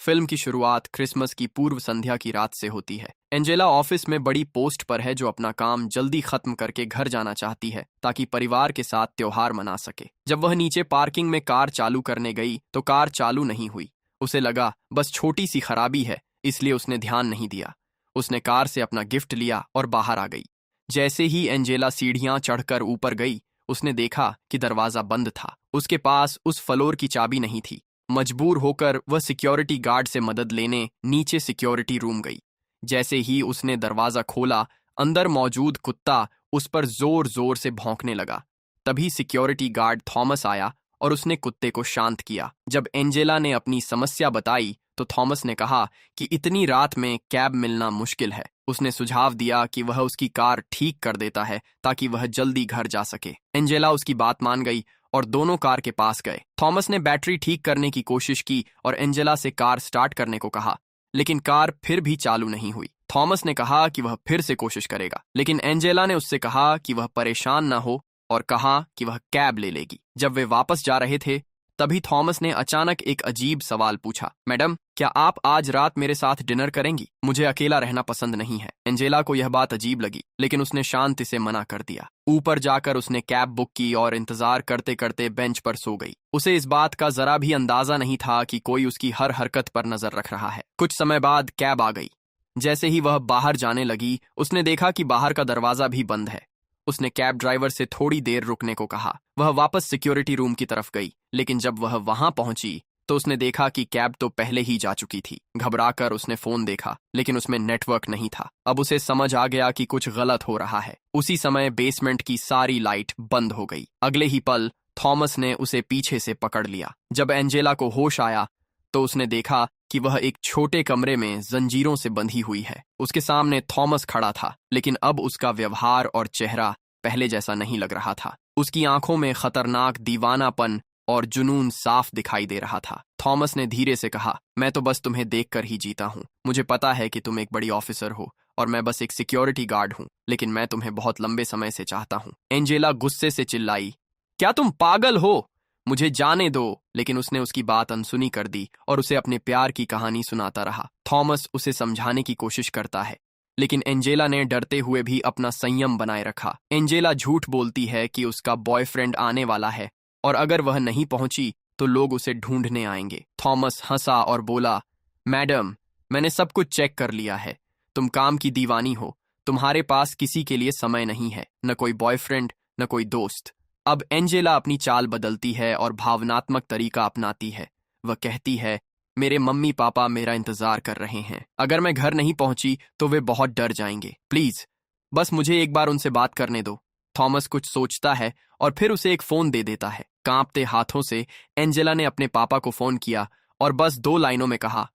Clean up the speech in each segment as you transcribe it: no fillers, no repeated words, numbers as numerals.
Film की शुरुआत Christmas की पूर्व संध्या की रात से होती है। एंजेला ऑफिस में बड़ी पोस्ट पर है जो अपना काम जल्दी खत्म करके घर जाना चाहती है ताकि परिवार के साथ त्योहार मना सके। जब वह नीचे पार्किंग में कार चालू करने गई तो कार चालू नहीं हुई। उसे लगा बस छोटी सी खराबी है, इसलिए उसने ध्यान नहीं दिया। उसने कार से अपना गिफ्ट लिया और बाहर आ गई। जैसे ही एंजेला सीढ़ियां चढ़कर ऊपर गई, उसने देखा कि दरवाजा बंद था। उसके पास उस फ्लोर की चाबी नहीं थी। मजबूर होकर वह सिक्योरिटी गार्ड से मदद लेने नीचे सिक्योरिटी रूम गई। जैसे ही उसने दरवाजा खोला, अंदर मौजूद कुत्ता उस पर जोर जोर से भौंकने लगा। तभी सिक्योरिटी गार्ड थॉमस आया और उसने कुत्ते को शांत किया। जब एंजेला ने अपनी समस्या बताई तो थॉमस ने कहा कि इतनी रात में कैब मिलना मुश्किल है। उसने सुझाव दिया कि वह उसकी कार ठीक कर देता है ताकि वह जल्दी घर जा सके। एंजेला उसकी बात मान गई और दोनों कार के पास गए। थॉमस ने बैटरी ठीक करने की कोशिश की और एंजेला से कार स्टार्ट करने को कहा, लेकिन कार फिर भी चालू नहीं हुई। थॉमस ने कहा कि वह फिर से कोशिश करेगा, लेकिन एंजेला ने उससे कहा कि वह परेशान न हो और कहा कि वह कैब ले लेगी। जब वे वापस जा रहे थे तभी थॉमस ने अचानक एक अजीब सवाल पूछा, मैडम, क्या आप आज रात मेरे साथ डिनर करेंगी? मुझे अकेला रहना पसंद नहीं है। एंजेला को यह बात अजीब लगी, लेकिन उसने शांति से मना कर दिया। ऊपर जाकर उसने कैब बुक की और इंतजार करते करते बेंच पर सो गई। उसे इस बात का जरा भी अंदाजा नहीं था कि कोई उसकी हर हरकत पर नजर रख रहा है। कुछ समय बाद कैब आ गई। जैसे ही वह बाहर जाने लगी, उसने देखा कि बाहर का दरवाजा भी बंद है। उसने कैब ड्राइवर से थोड़ी देर रुकने को कहा। वह वापस सिक्योरिटी रूम की तरफ गई, लेकिन जब वह वहां पहुंची तो उसने देखा कि कैब तो पहले ही जा चुकी थी। घबराकर उसने फोन देखा, लेकिन उसमें नेटवर्क नहीं था। अब उसे समझ आ गया कि कुछ गलत हो रहा है। उसी समय बेसमेंट की सारी लाइट बंद हो गई। अगले ही पल थॉमस ने उसे पीछे से पकड़ लिया। जब एंजेला को होश आया तो उसने देखा कि वह एक छोटे कमरे में जंजीरों से बंधी हुई है। उसके सामने थॉमस खड़ा था, लेकिन अब उसका व्यवहार और चेहरा पहले जैसा नहीं लग रहा था। उसकी आंखों में खतरनाक दीवानापन और जुनून साफ दिखाई दे रहा था। थॉमस ने धीरे से कहा, मैं तो बस तुम्हें देखकर ही जीता हूँ। मुझे पता है कि तुम एक बड़ी ऑफिसर हो और मैं बस एक सिक्योरिटी गार्ड हूँ, लेकिन मैं तुम्हें बहुत लंबे समय से चाहता हूँ। एंजेला गुस्से से चिल्लाई, क्या तुम पागल हो? मुझे जाने दो। लेकिन उसने उसकी बात अनसुनी कर दी और उसे अपने प्यार की कहानी सुनाता रहा। थॉमस उसे समझाने की कोशिश करता है, लेकिन एंजेला ने डरते हुए भी अपना संयम बनाए रखा। एंजेला झूठ बोलती है कि उसका बॉयफ्रेंड आने वाला है और अगर वह नहीं पहुंची तो लोग उसे ढूंढने आएंगे। थॉमस हंसा और बोला, मैडम, मैंने सब कुछ चेक कर लिया है। तुम काम की दीवानी हो। तुम्हारे पास किसी के लिए समय नहीं है, न कोई बॉयफ्रेंड, न कोई दोस्त। अब एंजेला अपनी चाल बदलती है और भावनात्मक तरीका अपनाती है। वह कहती है, मेरे मम्मी पापा मेरा इंतजार कर रहे हैं। अगर मैं घर नहीं पहुंची तो वे बहुत डर जाएंगे। प्लीज बस मुझे एक बार उनसे बात करने दो। थॉमस कुछ सोचता है और फिर उसे एक फोन दे देता है। कांपते हाथों से एंजेला ने अपने पापा को फोन किया और बस 2 लाइनों में कहा,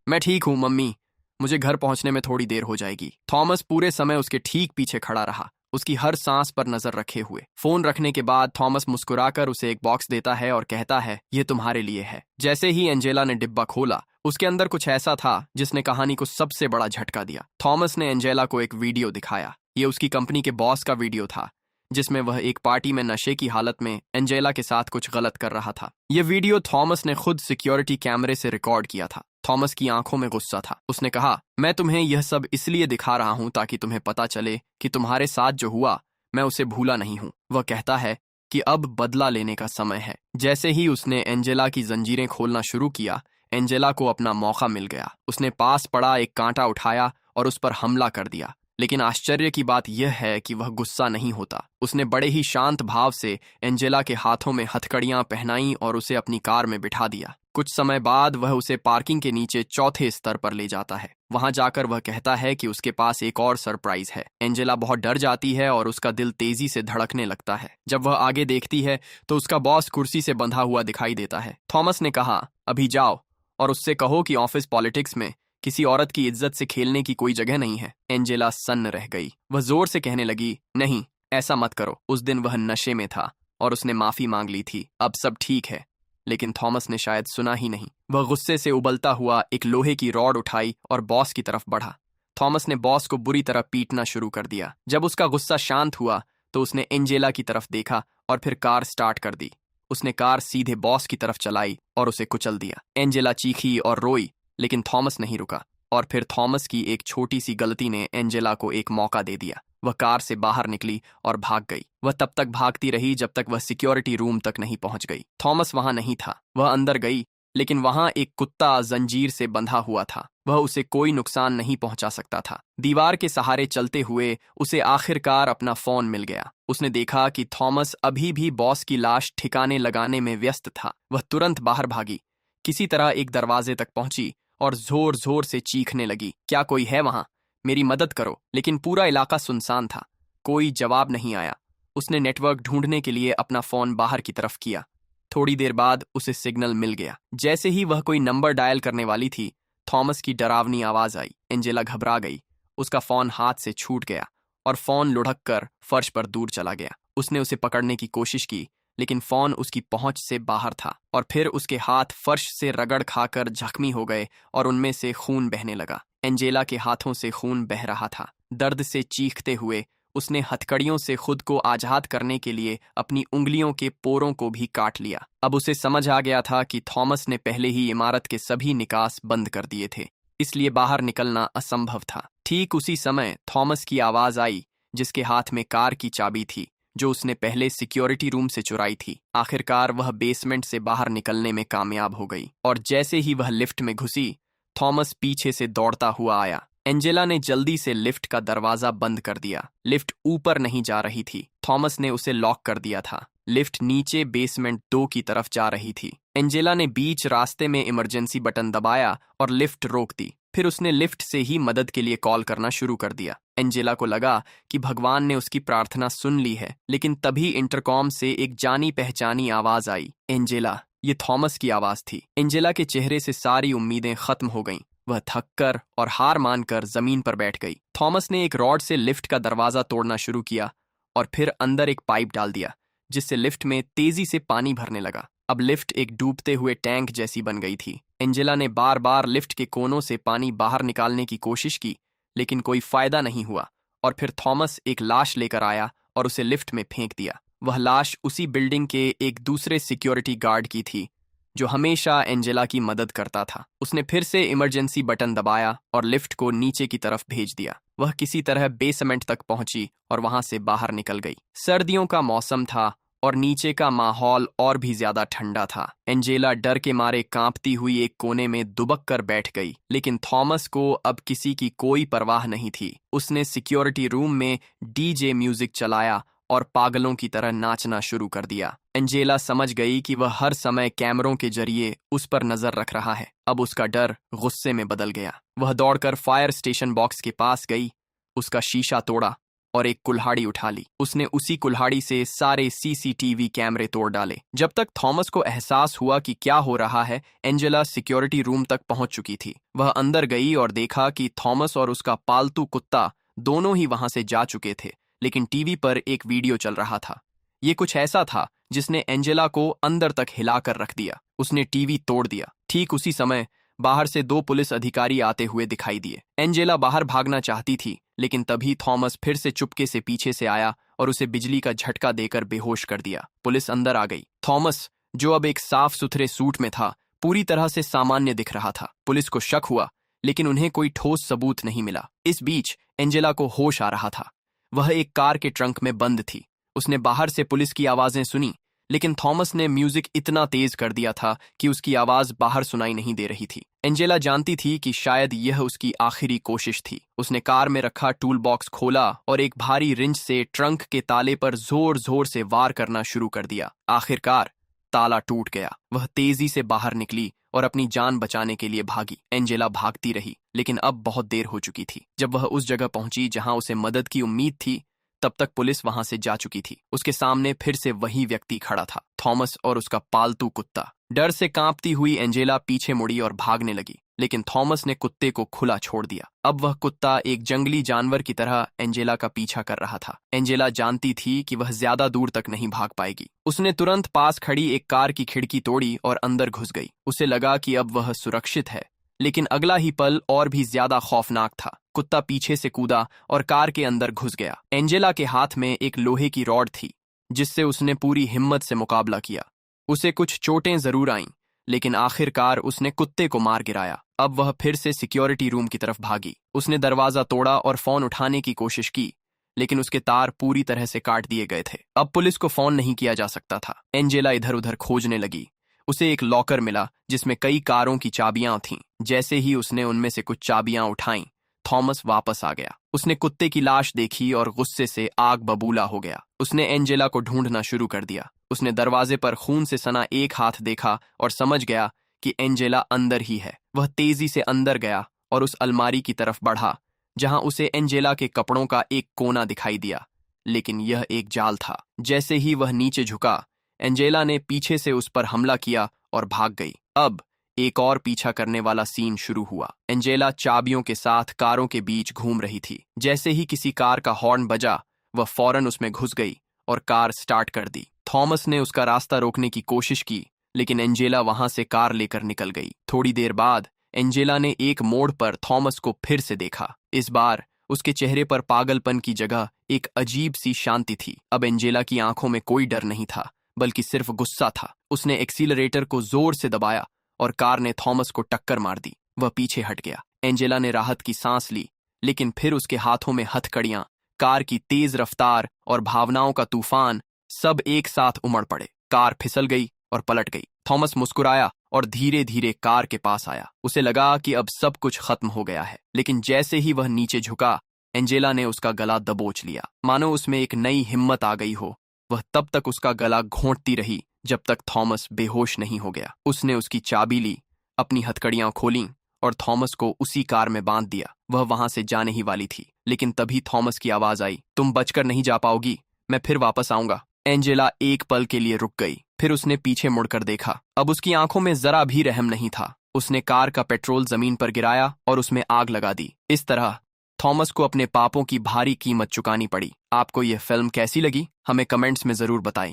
मैं ठीक हूं मम्मी, मुझे घर पहुंचने में थोड़ी देर हो जाएगी। थॉमस पूरे समय उसके ठीक पीछे खड़ा रहा, उसकी हर सांस पर नजर रखे हुए। फोन रखने के बाद थॉमस मुस्कुराकर उसे एक बॉक्स देता है और कहता है, यह तुम्हारे लिए है। जैसे ही एंजेला ने डिब्बा खोला, उसके अंदर कुछ ऐसा था जिसने कहानी को सबसे बड़ा झटका दिया। थॉमस ने एंजेला को एक वीडियो दिखाया। ये उसकी कंपनी के बॉस का वीडियो था, जिसमें वह एक पार्टी में नशे की हालत में एंजेला के साथ कुछ गलत कर रहा था। यह वीडियो थॉमस ने खुद सिक्योरिटी कैमरे से रिकॉर्ड किया था। थॉमस की आंखों में गुस्सा था। उसने कहा, मैं तुम्हें यह सब इसलिए दिखा रहा हूं ताकि तुम्हें पता चले कि तुम्हारे साथ जो हुआ मैं उसे भूला नहीं हूं। वह कहता है कि अब बदला लेने का समय है। जैसे ही उसने एंजेला की जंजीरें खोलना शुरू किया, एंजेला को अपना मौका मिल गया। उसने पास पड़ा एक कांटा उठाया और उस पर हमला कर दिया। लेकिन आश्चर्य की बात यह है कि वह गुस्सा नहीं होता। उसने बड़े ही शांत भाव से एंजेला के हाथों में हथकड़ियां पहनाई और उसे अपनी कार में बिठा दिया। कुछ समय बाद वह उसे पार्किंग के नीचे 4थे स्तर पर ले जाता है। वहां जाकर वह कहता है कि उसके पास एक और सरप्राइज है। एंजेला बहुत डर जाती है और उसका दिल तेजी से धड़कने लगता है। जब वह आगे देखती है तो उसका बॉस कुर्सी से बंधा हुआ दिखाई देता है। थॉमस ने कहा, अभी जाओ और उससे कहो कि ऑफिस पॉलिटिक्स में किसी औरत की इज्जत से खेलने की कोई जगह नहीं है। एंजेला सन्न रह गई। वह जोर से कहने लगी, नहीं, ऐसा मत करो। उस दिन वह नशे में था और उसने माफी मांग ली थी। अब सब ठीक है। लेकिन थॉमस ने शायद सुना ही नहीं। वह गुस्से से उबलता हुआ एक लोहे की रॉड उठाई और बॉस की तरफ बढ़ा। थॉमस ने बॉस को बुरी तरह पीटना शुरू कर दिया। जब उसका गुस्सा शांत हुआ तो उसने एंजेला की तरफ देखा और फिर कार स्टार्ट कर दी। उसने कार सीधे बॉस की तरफ चलाई और उसे कुचल दिया। एंजेला चीखी और रोई, लेकिन थॉमस नहीं रुका, और फिर थॉमस की एक छोटी सी गलती ने एंजेला को एक मौका दे दिया। वह कार से बाहर निकली और भाग गई। वह तब तक भागती रही जब तक वह सिक्योरिटी रूम तक नहीं पहुंच गई। थॉमस वहां नहीं था। वह अंदर गई, लेकिन वहां एक कुत्ता जंजीर से बंधा हुआ था। वह उसे कोई नुकसान नहीं पहुंचा सकता था। दीवार के सहारे चलते हुए उसे आखिरकार अपना फोन मिल गया। उसने देखा कि थॉमस अभी भी बॉस की लाश ठिकाने लगाने में व्यस्त था। वह तुरंत बाहर भागी, किसी तरह एक दरवाजे तक पहुंची और जोर जोर से चीखने लगी, क्या कोई है वहां? मेरी मदद करो। लेकिन पूरा इलाका सुनसान था। कोई जवाब नहीं आया। उसने नेटवर्क ढूंढने के लिए अपना फोन बाहर की तरफ किया। थोड़ी देर बाद उसे सिग्नल मिल गया। जैसे ही वह कोई नंबर डायल करने वाली थी, थॉमस की डरावनी आवाज आई। एंजेला घबरा गई। उसका फोन हाथ से छूट गया और फोन लुढ़क कर फर्श पर दूर चला गया। उसने उसे पकड़ने की कोशिश की, लेकिन फोन उसकी पहुंच से बाहर था, और फिर उसके हाथ फर्श से रगड़ खाकर जख्मी हो गए और उनमें से खून बहने लगा। एंजेला के हाथों से खून बह रहा था। दर्द से चीखते हुए उसने हथकड़ियों से खुद को आजाद करने के लिए अपनी उंगलियों के पोरों को भी काट लिया। अब उसे समझ आ गया था कि थॉमस ने पहले ही इमारत के सभी निकास बंद कर दिए थे, इसलिए बाहर निकलना असंभव था। ठीक उसी समय थॉमस की आवाज आई, जिसके हाथ में कार की चाबी थी, जो उसने पहले सिक्योरिटी रूम से चुराई थी। आखिरकार वह बेसमेंट से बाहर निकलने में कामयाब हो गई, और जैसे ही वह लिफ्ट में घुसी, थॉमस पीछे से दौड़ता हुआ आया। एंजेला ने जल्दी से लिफ्ट का दरवाजा बंद कर दिया। लिफ्ट ऊपर नहीं जा रही थी। थॉमस ने उसे लॉक कर दिया था। लिफ्ट नीचे बेसमेंट 2 की तरफ जा रही थी। एंजेला ने बीच रास्ते में इमरजेंसी बटन दबाया और लिफ्ट रोक दी। फिर उसने लिफ्ट से ही मदद के लिए कॉल करना शुरू कर दिया। एंजेला को लगा कि भगवान ने उसकी प्रार्थना सुन ली है, लेकिन तभी इंटरकॉम से एक जानी पहचानी आवाज आई, एंजेला। ये थॉमस की आवाज थी। एंजेला के चेहरे से सारी उम्मीदें खत्म हो गईं। वह थककर और हार मानकर जमीन पर बैठ गई। थॉमस ने एक रॉड से लिफ्ट का दरवाजा तोड़ना शुरू किया और फिर अंदर एक पाइप डाल दिया, जिससे लिफ्ट में तेजी से पानी भरने लगा। अब लिफ्ट एक डूबते हुए टैंक जैसी बन गई थी। एंजेला ने बार बार लिफ्ट के कोनों से पानी बाहर निकालने की कोशिश की, लेकिन कोई फायदा नहीं हुआ। और फिर थॉमस एक लाश लेकर आया और उसे लिफ्ट में फेंक दिया। वह लाश उसी बिल्डिंग के एक दूसरे सिक्योरिटी गार्ड की थी, जो हमेशा एंजेला की मदद करता था। उसने फिर से इमरजेंसी बटन दबाया और लिफ्ट को नीचे की तरफ भेज दिया। वह किसी तरह बेसमेंट तक पहुंची और वहां से बाहर निकल गई। सर्दियों का मौसम था और नीचे का माहौल और भी ज्यादा ठंडा था। एंजेला डर के मारे कांपती हुई एक कोने में दुबक कर बैठ गई, लेकिन थॉमस को अब किसी की कोई परवाह नहीं थी। उसने सिक्योरिटी रूम में डीजे म्यूजिक चलाया और पागलों की तरह नाचना शुरू कर दिया। एंजेला समझ गई कि वह हर समय कैमरों के जरिए उस पर नजर रख रहा है। अब उसका डर गुस्से में बदल गया। वह दौड़कर फायर स्टेशन बॉक्स के पास गई, उसका शीशा तोड़ा और एक कुल्हाड़ी उठा ली। उसने उसी कुल्हाड़ी से सारे सीसीटीवी कैमरे तोड़ डाले। जब तक थॉमस को एहसास हुआ कि क्या हो रहा है, एंजेला सिक्योरिटी रूम तक पहुंच चुकी थी। वह अंदर गई और देखा कि थॉमस और उसका पालतू कुत्ता दोनों ही वहां से जा चुके थे, लेकिन टीवी पर एक वीडियो चल रहा था। ये कुछ ऐसा था जिसने एंजेला को अंदर तक हिलाकर रख दिया। उसने टीवी तोड़ दिया। ठीक उसी समय बाहर से 2 पुलिस अधिकारी आते हुए दिखाई दिए। एंजेला बाहर भागना चाहती थी, लेकिन तभी थॉमस फिर से चुपके से पीछे से आया और उसे बिजली का झटका देकर बेहोश कर दिया। पुलिस अंदर आ गई। थॉमस, जो अब एक साफ सुथरे सूट में था, पूरी तरह से सामान्य दिख रहा था। पुलिस को शक हुआ, लेकिन उन्हें कोई ठोस सबूत नहीं मिला। इस बीच एंजेला को होश आ रहा था। वह एक कार के ट्रंक में बंद थी। उसने बाहर से पुलिस की आवाजें सुनी, लेकिन थॉमस ने म्यूजिक इतना तेज कर दिया था कि उसकी आवाज बाहर सुनाई नहीं दे रही थी। एंजेला जानती थी कि शायद यह उसकी आखिरी कोशिश थी। उसने कार में रखा टूल बॉक्स खोला और एक भारी रिंच से ट्रंक के ताले पर जोर जोर से वार करना शुरू कर दिया। आखिरकार ताला टूट गया। वह तेजी से बाहर निकली और अपनी जान बचाने के लिए भागी। एंजेला भागती रही, लेकिन अब बहुत देर हो चुकी थी। जब वह उस जगह पहुंची जहां उसे मदद की उम्मीद थी, तब तक पुलिस वहां से जा चुकी थी। उसके सामने फिर से वही व्यक्ति खड़ा था, थॉमस और उसका पालतू कुत्ता। डर से कांपती हुई एंजेला पीछे मुड़ी और भागने लगी, लेकिन थॉमस ने कुत्ते को खुला छोड़ दिया। अब वह कुत्ता एक जंगली जानवर की तरह एंजेला का पीछा कर रहा था। एंजेला जानती थी कि वह ज्यादा दूर तक नहीं भाग पाएगी। उसने तुरंत पास खड़ी एक कार की खिड़की तोड़ी और अंदर घुस गई। उसे लगा कि अब वह सुरक्षित है, लेकिन अगला ही पल और भी ज्यादा खौफनाक था। कुत्ता पीछे से कूदा और कार के अंदर घुस गया। एंजेला के हाथ में एक लोहे की रॉड थी, जिससे उसने पूरी हिम्मत से मुकाबला किया। उसे कुछ चोटें जरूर आईं, लेकिन आखिरकार उसने कुत्ते को मार गिराया अब वह फिर से सिक्योरिटी रूम की तरफ भागी। उसने दरवाजा तोड़ा और फोन उठाने की कोशिश की, लेकिन उसके तार पूरी तरह से काट दिए गए थे। अब पुलिस को फोन नहीं किया जा सकता था। एंजेला इधर उधर खोजने लगी। उसे एक लॉकर मिला जिसमें कई कारों की चाबियां थीं। जैसे ही उसने उनमें से कुछ चाबियां उठाईं, थॉमस वापस आ गया। उसने कुत्ते की लाश देखी और गुस्से से आग बबूला हो गया। उसने एंजेला को ढूंढना शुरू कर दिया। उसने दरवाजे पर खून से सना एक हाथ देखा और समझ गया कि एंजेला अंदर ही है। वह तेजी से अंदर गया और उस अलमारी की तरफ बढ़ा जहां उसे एंजेला के कपड़ों का एक कोना दिखाई दिया, लेकिन यह एक जाल था। जैसे ही वह नीचे झुका, एंजेला ने पीछे से उस पर हमला किया और भाग गई। अब एक और पीछा करने वाला सीन शुरू हुआ। एंजेला चाबियों के साथ कारों के बीच घूम रही थी। जैसे ही किसी कार का हॉर्न बजा, वह फौरन उसमें घुस गई और कार स्टार्ट कर दी। थॉमस ने उसका रास्ता रोकने की कोशिश की, लेकिन एंजेला वहां से कार लेकर निकल गई। थोड़ी देर बाद एंजेला ने एक मोड़ पर थॉमस को फिर से देखा। इस बार उसके चेहरे पर पागलपन की जगह एक अजीब सी शांति थी। अब एंजेला की आंखों में कोई डर नहीं था, बल्कि सिर्फ गुस्सा था। उसने एक्सीलरेटर को जोर से दबाया और कार ने थॉमस को टक्कर मार दी। वह पीछे हट गया। एंजेला ने राहत की सांस ली, लेकिन फिर उसके हाथों में हथकड़ियां, कार की तेज रफ्तार और भावनाओं का तूफान सब एक साथ उमड़ पड़े। कार फिसल गई और पलट गई। थॉमस मुस्कुराया और धीरे धीरे कार के पास आया। उसे लगा कि अब सब कुछ खत्म हो गया है, लेकिन जैसे ही वह नीचे झुका, एंजेला ने उसका गला दबोच लिया, मानो उसमें एक नई हिम्मत आ गई हो। वह तब तक उसका गला घोंटती रही जब तक थॉमस बेहोश नहीं हो गया। उसने उसकी चाबी ली, अपनी हथकड़ियां खोलीं और थॉमस को उसी कार में बांध दिया। वह वहां से जाने ही वाली थी, लेकिन तभी थॉमस की आवाज आई, तुम बचकर नहीं जा पाओगी, मैं फिर वापस आऊंगा। एंजेला एक पल के लिए रुक गई, फिर उसने पीछे मुड़कर देखा। अब उसकी आंखों में जरा भी रहम नहीं था। उसने कार का पेट्रोल जमीन पर गिराया और उसमें आग लगा दी। इस तरह थॉमस को अपने पापों की भारी कीमत चुकानी पड़ी। आपको यह फिल्म कैसी लगी, हमें कमेंट्स में जरूर बताएं।